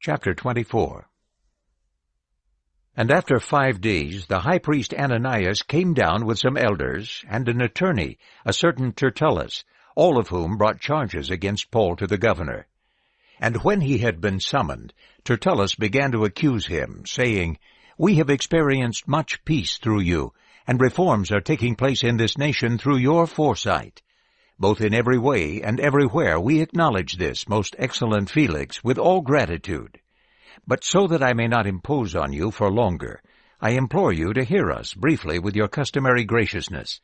Chapter 24. And after 5 days the high priest Ananias came down with some elders and an attorney, a certain Tertullus, all of whom brought charges against Paul to the governor. And when he had been summoned, Tertullus began to accuse him, saying, "We have experienced much peace through you, and reforms are taking place in this nation through your foresight. Both in every way and everywhere we acknowledge this, most excellent Felix, with all gratitude. But so that I may not impose on you for longer, I implore you to hear us briefly with your customary graciousness.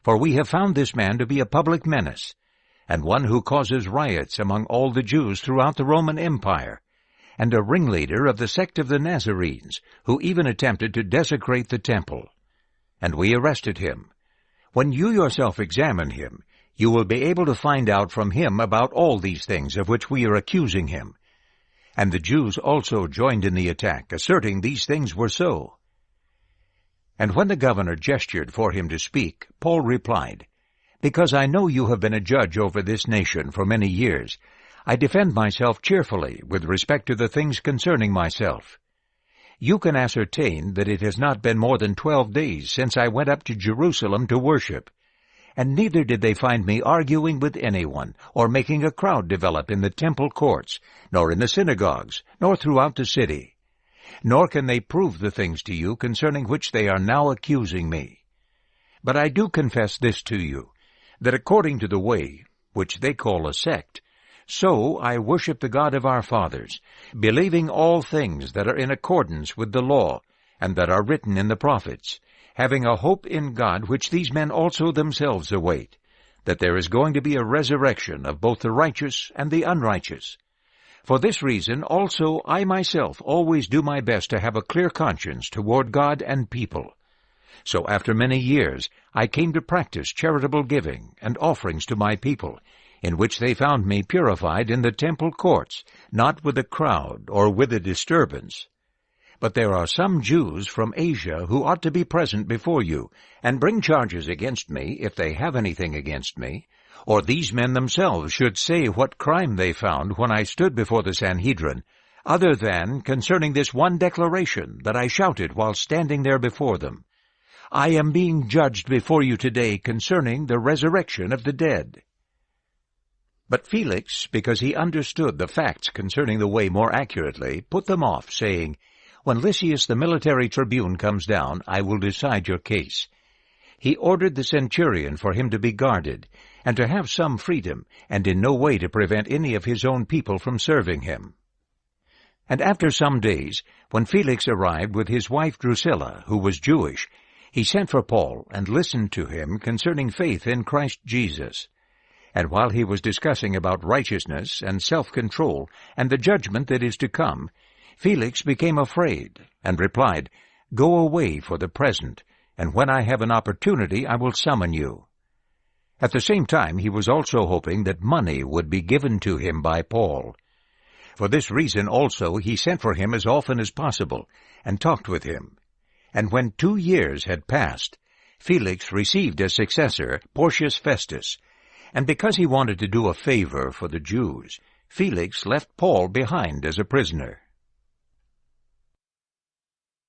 For we have found this man to be a public menace, and one who causes riots among all the Jews throughout the Roman Empire, and a ringleader of the sect of the Nazarenes, who even attempted to desecrate the temple. And we arrested him. When you yourself examine him, you will be able to find out from him about all these things of which we are accusing him." And the Jews also joined in the attack, asserting these things were so. And when the governor gestured for him to speak, Paul replied, "Because I know you have been a judge over this nation for many years, I defend myself cheerfully with respect to the things concerning myself. You can ascertain that it has not been more than 12 days since I went up to Jerusalem to worship, and neither did they find me arguing with anyone, or making a crowd develop in the temple courts, nor in the synagogues, nor throughout the city. Nor can they prove the things to you concerning which they are now accusing me. But I do confess this to you, that according to the way, which they call a sect, so I worship the God of our fathers, believing all things that are in accordance with the law, and that are written in the prophets, having a hope in God which these men also themselves await, that there is going to be a resurrection of both the righteous and the unrighteous. For this reason also I myself always do my best to have a clear conscience toward God and people. So after many years I came to practice charitable giving and offerings to my people, in which they found me purified in the temple courts, not with a crowd or with a disturbance. But there are some Jews from Asia who ought to be present before you, and bring charges against me, if they have anything against me, or these men themselves should say what crime they found when I stood before the Sanhedrin, other than concerning this one declaration that I shouted while standing there before them. I am being judged before you today concerning the resurrection of the dead." But Felix, because he understood the facts concerning the way more accurately, put them off, saying, "When Lysias the military tribune comes down, I will decide your case." He ordered the centurion for him to be guarded, and to have some freedom, and in no way to prevent any of his own people from serving him. And after some days, when Felix arrived with his wife Drusilla, who was Jewish, he sent for Paul and listened to him concerning faith in Christ Jesus. And while he was discussing about righteousness and self-control and the judgment that is to come, Felix became afraid, and replied, "Go away for the present, and when I have an opportunity I will summon you." At the same time he was also hoping that money would be given to him by Paul. For this reason also he sent for him as often as possible, and talked with him. And when 2 years had passed, Felix received as successor Porcius Festus, and because he wanted to do a favor for the Jews, Felix left Paul behind as a prisoner.